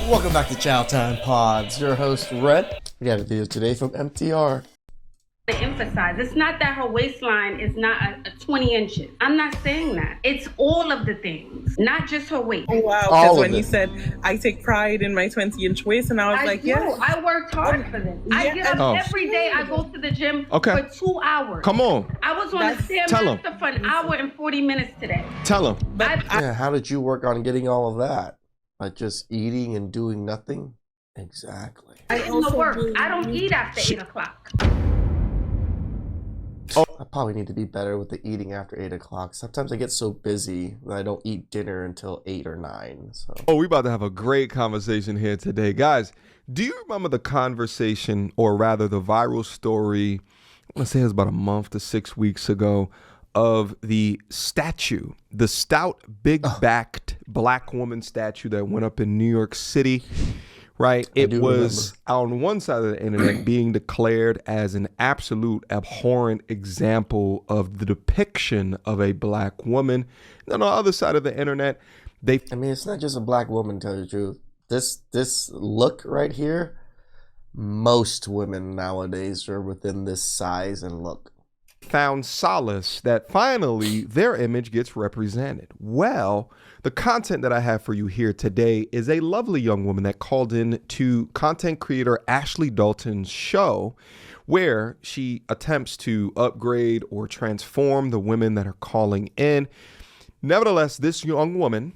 Welcome back to Chow Time Pods. Your host, Red. We got a video today from MTR. To emphasize, it's not that her waistline is not a 20 inches. I'm not saying that. It's all of the things, not just her waist. Oh, wow. Because when you said, I take pride in my 20-inch waist, and I was like, yes. I worked hard for this. I get up every day. I go to the gym for 2 hours. Come on. I was on the Stairmaster for an hour and 40 minutes today. Tell him. Yeah, how did you work on getting all of that? Like just eating and doing nothing? Exactly. I also work. I don't eat after 8 o'clock. I probably need to be better with the eating after 8 o'clock. Sometimes I get so busy that I don't eat dinner until 8 or 9. So. Oh, we about to have a great conversation here today. Guys, do you remember the conversation, or rather the viral story, let's say it was about a month to 6 weeks ago, of the statue, the stout, big-backed black woman statue that went up in New York City? Right. It was on one side of the internet being declared as an absolute abhorrent example of the depiction of a black woman. And on the other side of the internet, I mean, it's not just a black woman, to tell you the truth. This look right here, most women nowadays are within this size and look. Found solace that finally their image gets represented. Well, the content that I have for you here today is a lovely young woman that called in to content creator Ashley Dalton's show, where she attempts to upgrade or transform the women that are calling in. Nevertheless, this young woman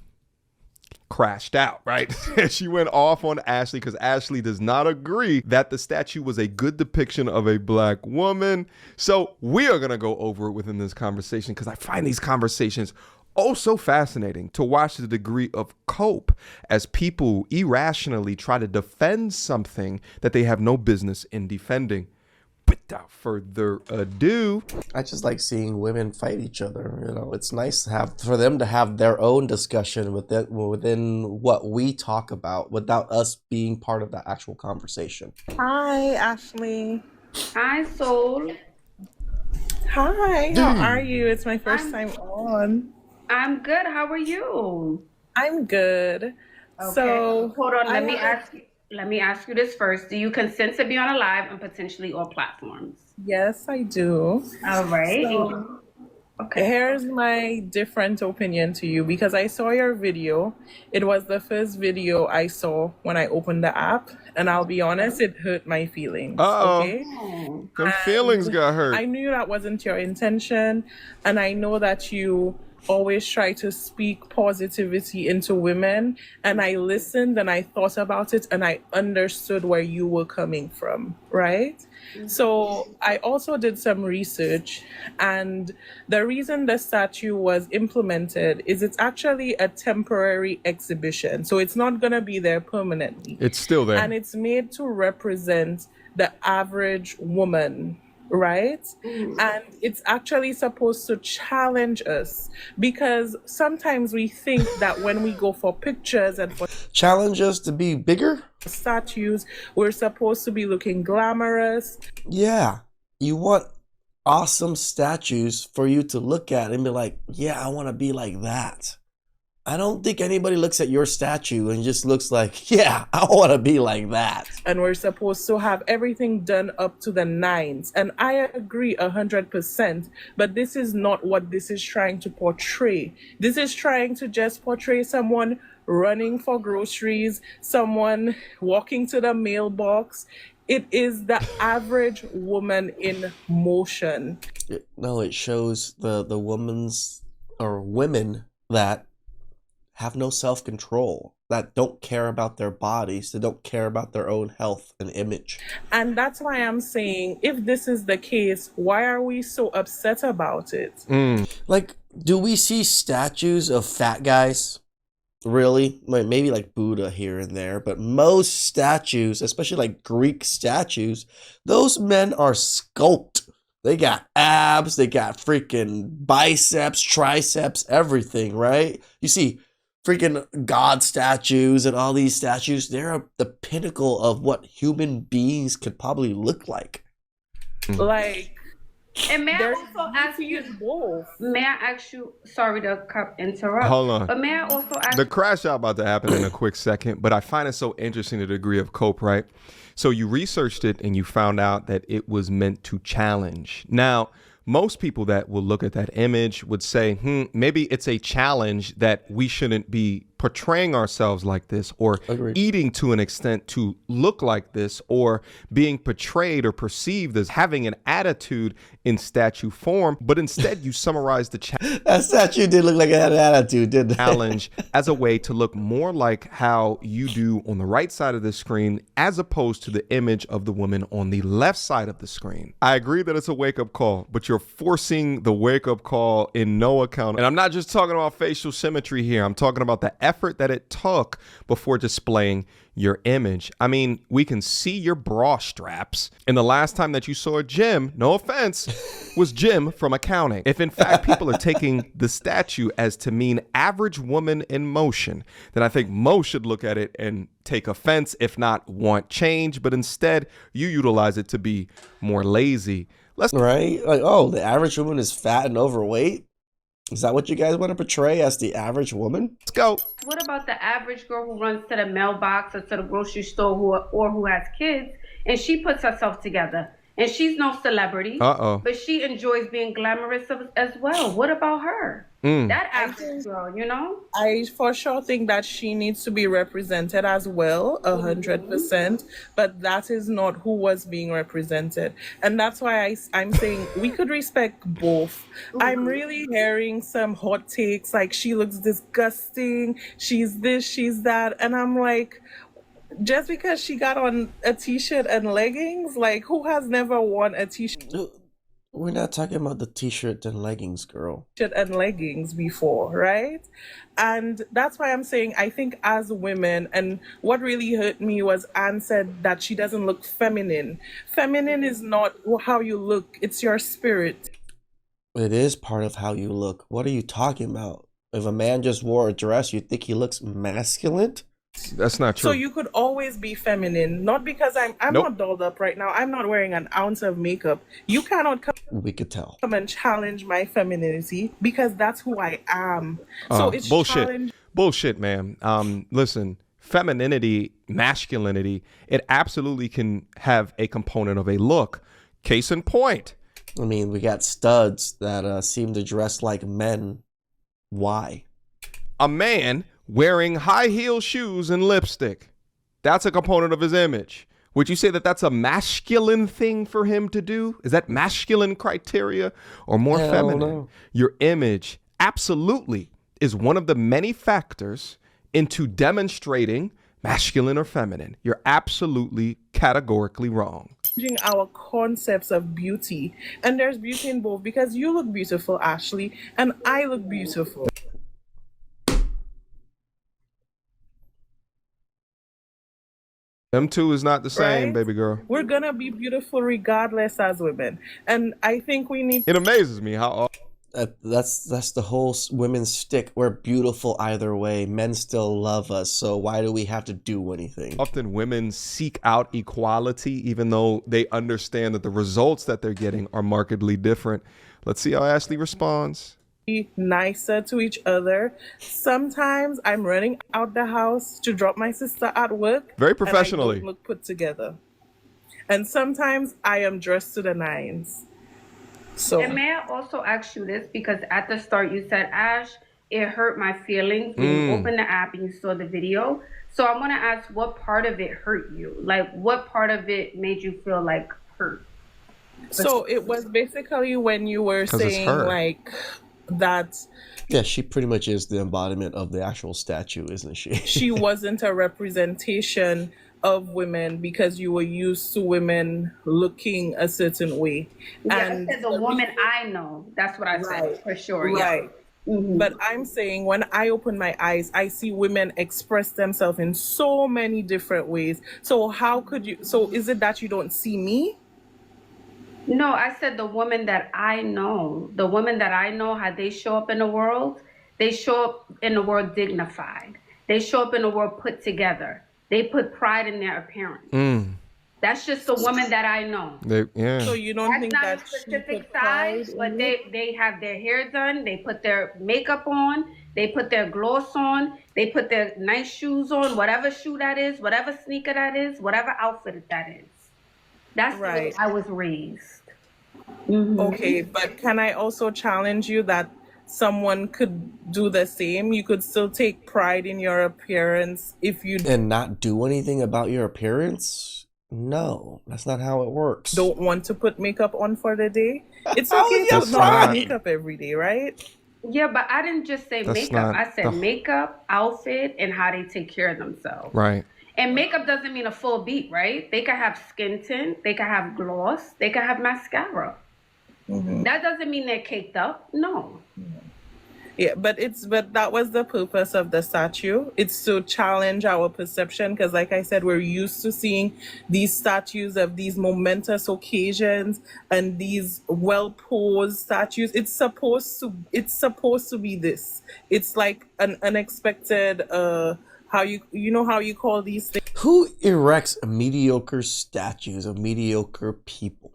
crashed out, right? She went off on Ashley because Ashley does not agree that the statue was a good depiction of a black woman. So we are going to go over it within this conversation because I find these conversations so fascinating to watch the degree of cope as people irrationally try to defend something that they have no business in defending. Without further ado, I just like seeing women fight each other. You know, it's nice for them to have their own discussion within what we talk about without us being part of the actual conversation. Hi, Ashley. Hi, Soul. Hi, how are you? It's my first time on. I'm good. How are you? I'm good. Okay. So hold on. Let me ask you this first. Do you consent to be on a live and potentially all platforms? Yes, I do. All right. So, here's my different opinion to you, because I saw your video. It was the first video I saw when I opened the app, and I'll be honest, it hurt my feelings. Okay? Them feelings got hurt. I knew that wasn't your intention, and I know that you always try to speak positivity into women, and I listened and I thought about it and I understood where you were coming from, right? So I also did some research, and the reason the statue was implemented is it's actually a temporary exhibition, so it's not going to be there permanently. It's still there, and it's made to represent the average woman, right? And it's actually supposed to challenge us, because sometimes we think that when we go for pictures and for Challenge us to be bigger? statues, we're supposed to be looking glamorous. Yeah. You want awesome statues for you to look at and be like, yeah, I want to be like that. I don't think anybody looks at your statue and just looks like, yeah, I want to be like that. And we're supposed to have everything done up to the nines. And I agree 100%, but this is not what this is trying to portray. This is trying to just portray someone running for groceries, someone walking to the mailbox. It is the average woman in motion. No, it shows the women's or women that have no self-control, that don't care about their bodies, that don't care about their own health and image. And that's why I'm saying, if this is the case, why are we so upset about it? Like, do we see statues of fat guys? Really? Like, maybe like Buddha here and there, but most statues, especially like Greek statues, those men are sculpted. They got abs, they got freaking biceps, triceps, everything, right? You see freaking god statues and all these statues, they're the pinnacle of what human beings could probably look like. Like, And may I There's also ask beauty you, in both. may I ask you, sorry to interrupt, Hold on. but may I also ask The crash out about to happen in a quick second, but I find it so interesting the degree of cope, right? So you researched it and you found out that it was meant to challenge. Now, most people that will look at that image would say, maybe it's a challenge that we shouldn't be portraying ourselves like this, or Agreed. eating to an extent to look like this, or being portrayed or perceived as having an attitude in statue form. But instead, you summarize the That statue did look like it had an attitude, didn't it? challenge as a way to look more like how you do on the right side of the screen, as opposed to the image of the woman on the left side of the screen. I agree that it's a wake-up call, but you're forcing the wake-up call in no account. And I'm not just talking about facial symmetry here. I'm talking about the effort that it took before displaying your image. I mean, we can see your bra straps. And the last time that you saw Jim, no offense, was Jim from accounting. If in fact people are taking the statue as to mean average woman in motion, then I think most should look at it and take offense, if not want change, but instead you utilize it to be more lazy. Let's Right? Like, oh, the average woman is fat and overweight? Is that what you guys want to portray as the average woman? go. what about the average girl who runs to the mailbox or to the grocery store who has kids, and she puts herself together? And she's no celebrity, but she enjoys being glamorous as well. What about her? That average girl, you know? I for sure think that she needs to be represented as well, 100%. But that is not who was being represented, and that's why I'm saying we could respect both. I'm really hearing some hot takes like she looks disgusting, she's this, she's that, and I'm like, just because she got on a t-shirt and leggings, like who has never worn a t-shirt We're not talking about the t-shirt and leggings, girl. and leggings before, right? And that's why I'm saying I think as women, and what really hurt me was Anne said that she doesn't look feminine. Feminine is not how you look, it's your spirit. It is part of how you look. What are you talking about? If a man just wore a dress, you think he looks masculine? That's not true. So you could always be feminine, not because I'm Nope. not dolled up right now. I'm not wearing an ounce of makeup. You cannot We could tell. come and challenge my femininity because that's who I am. So it's bullshit. Bullshit, man. Listen, femininity, masculinity, it absolutely can have a component of a look. Case in point. I mean, we got studs that seem to dress like men. Why? A man wearing high heel shoes and lipstick. That's a component of his image. Would you say that that's a masculine thing for him to do? Is that masculine criteria or more Hell feminine? no. Your image absolutely is one of the many factors into demonstrating masculine or feminine. You're absolutely categorically wrong. Changing our concepts of beauty, and there's beauty in both because you look beautiful, Ashley, and I look beautiful. Them two is not the same, Right? baby girl. We're gonna be beautiful regardless as women, and I think we need It amazes me how That's the whole women's stick. We're beautiful either way. Men still love us, so why do we have to do anything? often women seek out equality, even though they understand that the results that they're getting are markedly different. Let's see how Ashley responds. be nicer to each other. Sometimes I'm running out the house to drop my sister at work. Very and I professionally. don't look put together. And sometimes I am dressed to the nines. So And may I also ask you this? Because at the start you said, Ash, it hurt my feelings when you opened the app and you saw the video. So I want to ask, what part of it hurt you? Like, what part of it made you feel like hurt? So it was basically when you were 'Cause it's saying her. like that Yeah, she pretty much is the embodiment of the actual statue, isn't she? she wasn't a representation of women because you were used to women looking a certain way. Yeah, And I said the woman I know. That's what I said, Right. for sure. right. Yeah. But I'm saying when I open my eyes, I see women express themselves in so many different ways. So how could you? So is it that you don't see me? No, I said the woman that I know. The women that I know, how they show up in the world, they show up in the world dignified. They show up in the world put together. They put pride in their appearance. That's just the woman that I know. So you don't That's think not that a specific size, but they have their hair done, they put their makeup on, they put their gloss on, they put their nice shoes on, whatever shoe that is, whatever sneaker that is, whatever outfit that is. That's right. The way I was raised. Mm-hmm. Okay, but can I also challenge you that someone could do the same? You could still take pride in your appearance if you and not do anything about your appearance? No, that's not how it works. Don't want to put makeup on for the day. It's okay to not put makeup every day, right? Yeah, but I didn't just say makeup. I said makeup, outfit, and how they take care of themselves. Right. And makeup doesn't mean a full beat, right? They could have skin tint, they could have gloss, they could have mascara. Mm-hmm. That doesn't mean they're caked up. No. Yeah, but that was the purpose of the statue. It's to challenge our perception because, like I said, we're used to seeing these statues of these momentous occasions and these well-posed statues. It's supposed to be this. It's like an unexpected how you call these things? Who erects mediocre statues of mediocre people?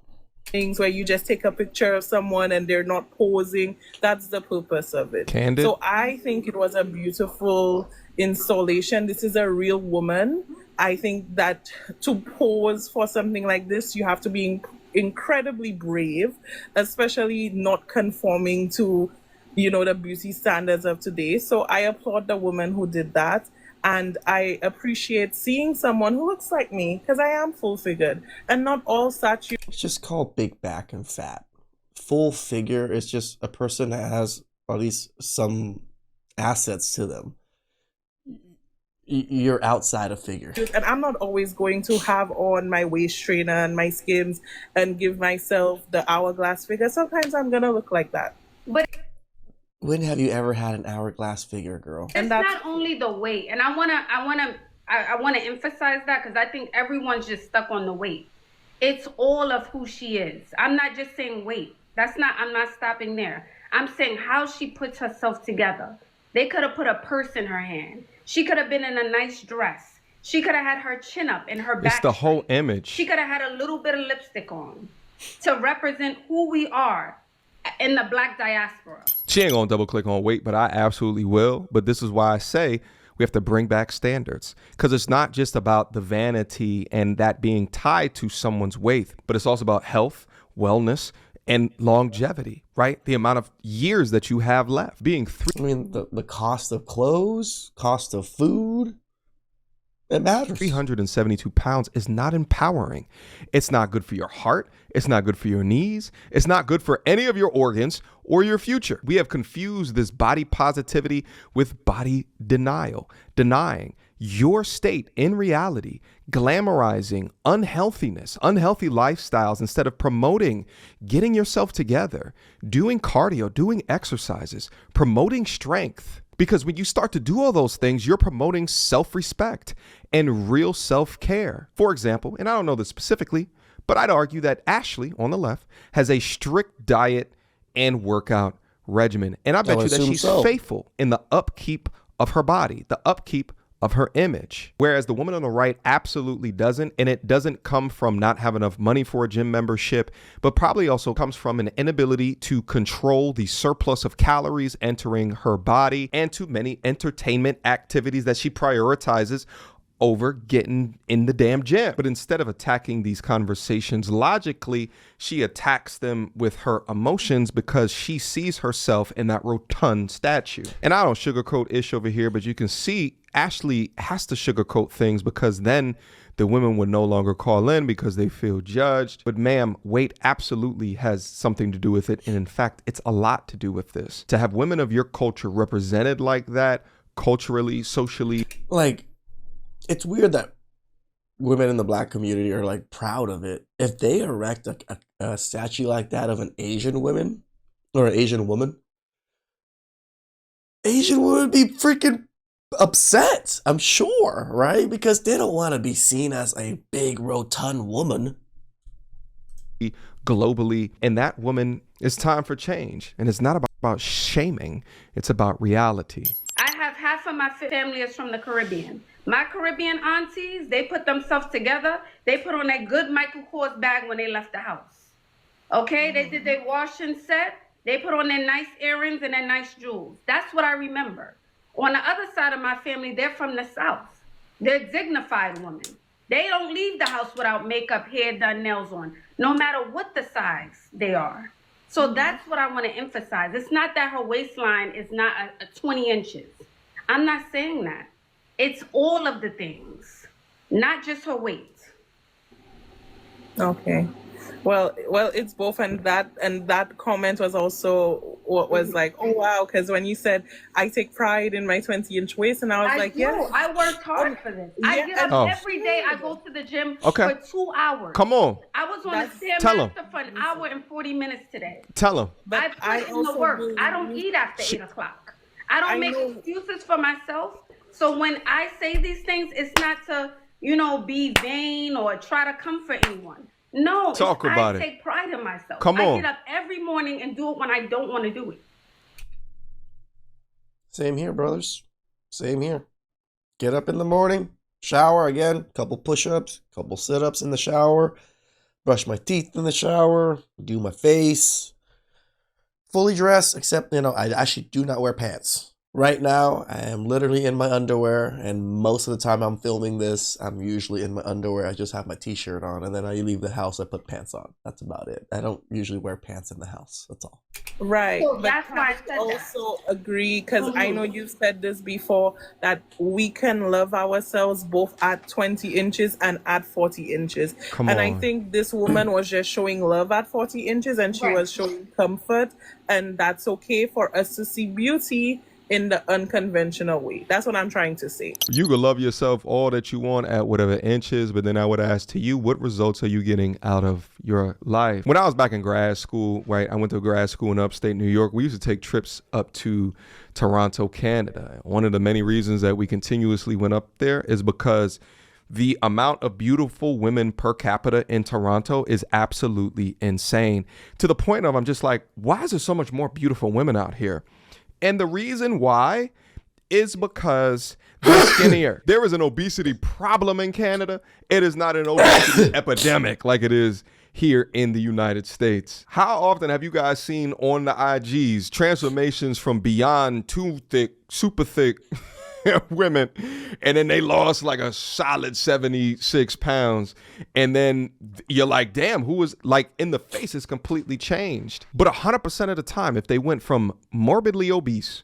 Things where you just take a picture of someone and they're not posing. That's the purpose of it. Candid. So I think it was a beautiful installation. This is a real woman. I think that to pose for something like this, you have to be incredibly brave, especially not conforming to, the beauty standards of today. So I applaud the woman who did that. And I appreciate seeing someone who looks like me because I am full figured and not all statues. It's just called big back and fat. Full figure is just a person that has at least some assets to them. You're outside a figure. And I'm not always going to have on my waist trainer and my Skims and give myself the hourglass figure. Sometimes I'm going to look like that. But when have you ever had an hourglass figure, girl? It's not only the weight, and I wanna emphasize that because I think everyone's just stuck on the weight. It's all of who she is. I'm not just saying weight. I'm not stopping there. I'm saying how she puts herself together. They could have put a purse in her hand. She could have been in a nice dress. She could have had her chin up and her back. It's the whole image. She could have had a little bit of lipstick on to represent who we are in the Black diaspora. She ain't gonna double click on weight, but I absolutely will. But this is why I say we have to bring back standards, because it's not just about the vanity and that being tied to someone's weight, but it's also about health, wellness, and longevity, right? The amount of years that you have left. The cost of clothes, cost of food. It matters. 372 pounds is not empowering. It's not good for your heart. It's not good for your knees. It's not good for any of your organs or your future. We have confused this body positivity with body denial, denying your state in reality, glamorizing unhealthiness, unhealthy lifestyles instead of promoting getting yourself together, doing cardio, doing exercises, promoting strength. Because when you start to do all those things, you're promoting self-respect and real self-care. For example, and I don't know this specifically, but I'd argue that Ashley on the left has a strict diet and workout regimen. And I bet you that she's faithful in the upkeep of her body, the upkeep of her image. Whereas the woman on the right absolutely doesn't. And it doesn't come from not having enough money for a gym membership, but probably also comes from an inability to control the surplus of calories entering her body and too many entertainment activities that she prioritizes over getting in the damn gym. But instead of attacking these conversations logically, she attacks them with her emotions because she sees herself in that rotund statue. And I don't sugarcoat ish over here, but you can see Ashley has to sugarcoat things because then the women would no longer call in because they feel judged. But ma'am, weight absolutely has something to do with it. And in fact, it's a lot to do with this. To have women of your culture represented like that, culturally, socially. Like, it's weird that women in the Black community are like proud of it. If they erect a statue like that of an Asian woman or an Asian woman would be freaking upset, I'm sure, right? Because they don't want to be seen as a big rotund woman. Globally, and that woman, it's time for change. And it's not about shaming, it's about reality. I have half of my family is from the Caribbean. My Caribbean aunties, they put themselves together. They put on that good Michael Kors bag when they left the house. Okay, they did their wash and set. They put on their nice earrings and their nice jewels. That's what I remember. On the other side of my family, they're from the South. They're dignified women. They don't leave the house without makeup, hair done, nails on, no matter what the size they are. So that's what I want to emphasize. It's not that her waistline is not a 20 inches. I'm not saying that. It's all of the things, not just her weight. Okay. Well, it's both, and that comment was also what was like, oh wow, because when you said I take pride in my 20-inch waist, and I was like, yeah, I worked hard for this. I get up every day. I go to the gym for 2 hours. Come on. I was on the Stairmaster for an hour and 40 minutes today. Tell him. But I put in the work. I don't eat after 8 o'clock. I don't make excuses for myself. So when I say these things, it's not to, be vain or try to comfort anyone. No, I take pride in myself. Come on. I get up every morning and do it when I don't want to do it. Same here, brothers. Same here. Get up in the morning, shower again, couple push-ups, couple sit-ups in the shower, brush my teeth in the shower, do my face, fully dressed, except, I actually do not wear pants. Right now, I am literally in my underwear, and most of the time I'm filming this, I'm usually in my underwear. I just have my t-shirt on, and then I leave the house, I put pants on. That's about it. I don't usually wear pants in the house. That's all. Right. So that's why I said also agree, because I know you've said this before, that we can love ourselves both at 20 inches and at 40 inches. I think this woman was just showing love at 40 inches, and she was showing comfort, and that's okay for us to see beauty in the unconventional way. That's what I'm trying to say. You can love yourself all that you want at whatever inches, but then I would ask to you, what results are you getting out of your life? When I was back in grad school, right, I went to grad school in upstate New York. We used to take trips up to Toronto, Canada. One of the many reasons that we continuously went up there is because the amount of beautiful women per capita in Toronto is absolutely insane, to the point of I'm just like, why is there so much more beautiful women out here? And the reason why is because they're skinnier. There is an obesity problem in Canada. It is not an obesity epidemic like it is here in the United States. How often have you guys seen on the IGs transformations from beyond too thick, super thick women, and then they lost like a solid 76 pounds, and then you're like, damn, who was like in the face is completely changed. But 100% of the time, if they went from morbidly obese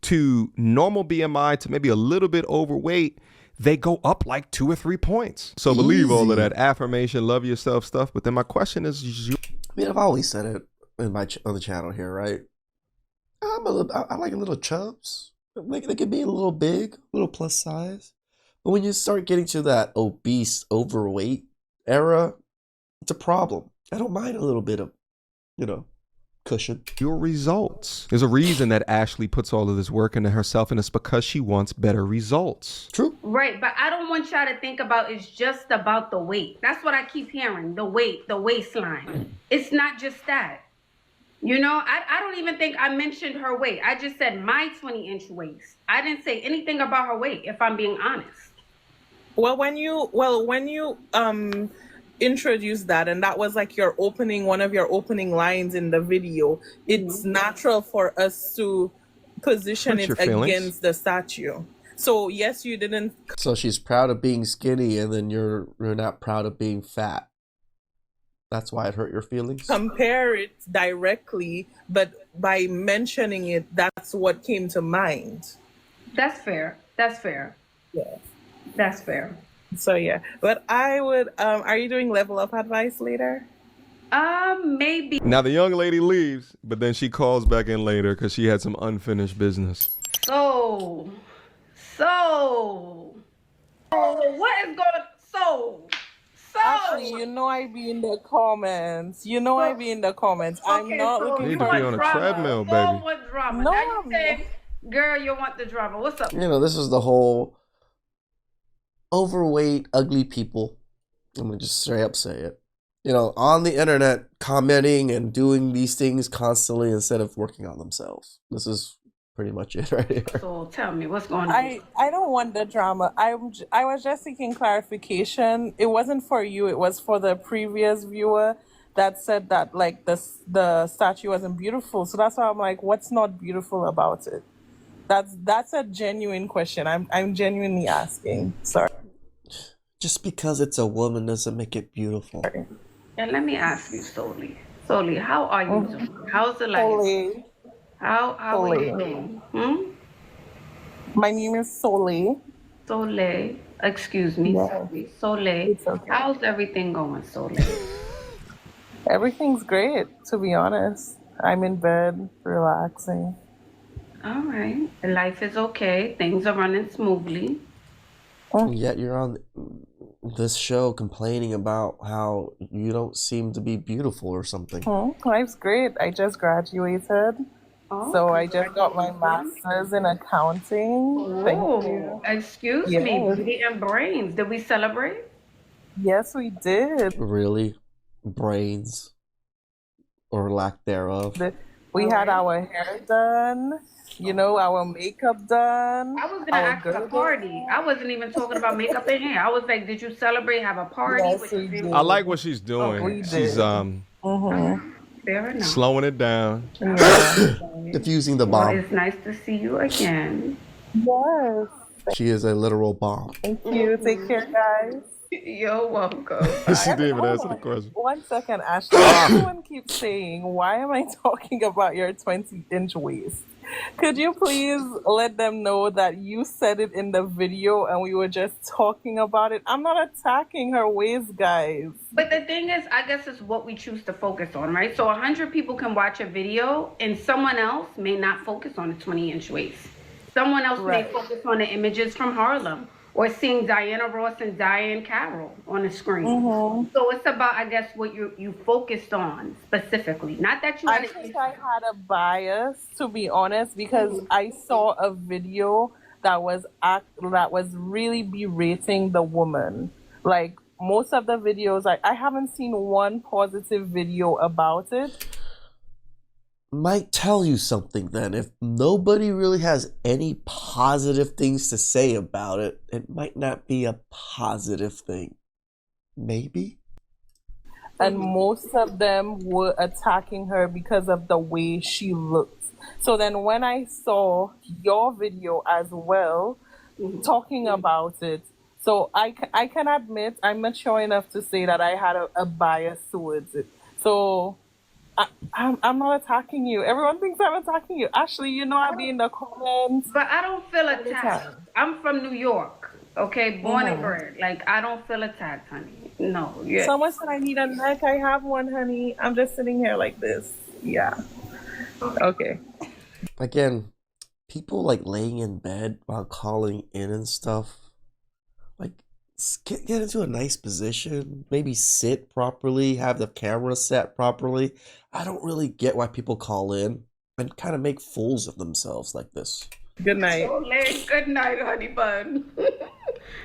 to normal BMI to maybe a little bit overweight, they go up like 2 or 3 points. So believe all of that affirmation, love yourself stuff. But then my question is, I've always said it in on the channel here, right? I like a little chubs. They could be a little big, a little plus size. But when you start getting to that obese, overweight era, it's a problem. I don't mind a little bit of, cushion. Your results. There's a reason that Ashley puts all of this work into herself, and it's because she wants better results. True. Right, but I don't want y'all to think about it's just about the weight. That's what I keep hearing, the weight, the waistline. It's not just that. I don't even think I mentioned her weight. I just said my 20-inch waist. I didn't say anything about her weight, if I'm being honest. Well, when you introduced that, and that was like one of your opening lines in the video, it's natural for us to position it against the statue. So yes, you didn't. So she's proud of being skinny, and then you're not proud of being fat. That's why it hurt your feelings? Compare it directly, but by mentioning it, that's what came to mind. That's fair. Yeah. That's fair. So yeah, but I would, are you doing level up advice later? Maybe. Now the young lady leaves, but then she calls back in later because she had some unfinished business. So what is going so? Actually, I be in the comments. I be in the comments. Okay, I'm not looking need for to be on a treadmill, baby. So what drama? No, now you say, girl, you want the drama. What's up? This is the whole overweight, ugly people. I'm going to just straight up say it. On the internet, commenting and doing these things constantly instead of working on themselves. This is pretty much it right here. So tell me, what's going on? I don't want the drama. I was just seeking clarification. It wasn't for you. It was for the previous viewer that said that like the statue wasn't beautiful. So that's why I'm like, what's not beautiful about it? That's a genuine question. I'm genuinely asking. Sorry. Just because it's a woman doesn't make it beautiful. And let me ask you, Soli. Soli, how are you doing? How's the life? Soli. How are you doing? My name is Soli. Sole. Excuse me. Yeah. Sole. It's okay. How's everything going, Sole? Everything's great, to be honest. I'm in bed, relaxing. All right. Life is okay. Things are running smoothly. Yet you're on this show complaining about how you don't seem to be beautiful or something. Life's great. I just graduated. Oh, So I just got my master's in accounting. Thank you. Excuse me. Beauty and brains. Did we celebrate? Yes, we did. Really? Brains? Or lack thereof? We had our hair done, our makeup done. I was going to ask a party. I wasn't even talking about makeup and hair. I was like, did you celebrate, have a party? Yes, we did. I like what she's doing. She's slowing it down. Diffusing the bomb. Well, it's nice to see you again. Yes. She is a literal bomb. Thank you. Take care, guys. You're welcome. She didn't even answer the question. 1 second, Ashley. Everyone keeps saying, why am I talking about your 20-inch waist? Could you please let them know that you said it in the video and we were just talking about it? I'm not attacking her waist, guys. But the thing is, I guess it's what we choose to focus on, right? So 100 people can watch a video and someone else may not focus on the 20-inch waist. Someone else may focus on the images from Harlem or seeing Diana Ross and Diane Carroll on the screen. So it's about, I guess, what you focused on specifically. Not that you I think I had a bias, to be honest, because I saw a video that was really berating the woman. Like, most of the videos, I haven't seen one positive video about it. Might tell you something then. If nobody really has any positive things to say about it, it might not be a positive thing. Maybe? And most of them were attacking her because of the way she looked. So then when I saw your video as well, talking about it, so I can admit I'm mature enough to say that I had a bias towards it. So I'm not attacking you. Everyone thinks I'm attacking you. Ashley, I'll be in the comments. But I don't feel attacked. I'm from New York, okay? Born and bred. Like, I don't feel attacked, honey. No. Yes. Someone said I need a neck. I have one, honey. I'm just sitting here like this. Yeah. Okay. Again, people like laying in bed while calling in and stuff. Like, get into a nice position. Maybe sit properly. Have the camera set properly. I don't really get why people call in and kind of make fools of themselves like this. Good night. Good night, honey bun.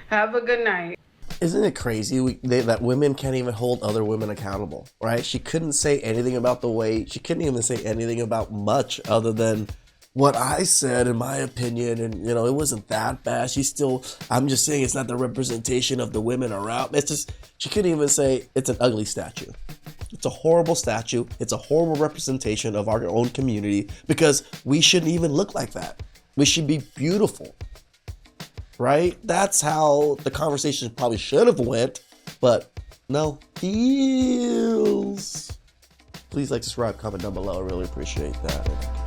Have a good night. Isn't it crazy that women can't even hold other women accountable, right? She couldn't say anything about the weight. She couldn't even say anything about much other than what I said in my opinion, and it wasn't that bad. I'm just saying it's not the representation of the women around. It's just, she couldn't even say it's an ugly statue. It's a horrible statue. It's a horrible representation of our own community because we shouldn't even look like that. We should be beautiful, right? That's how the conversation probably should have went, but no. Heels. Please like, subscribe, comment down below. I really appreciate that.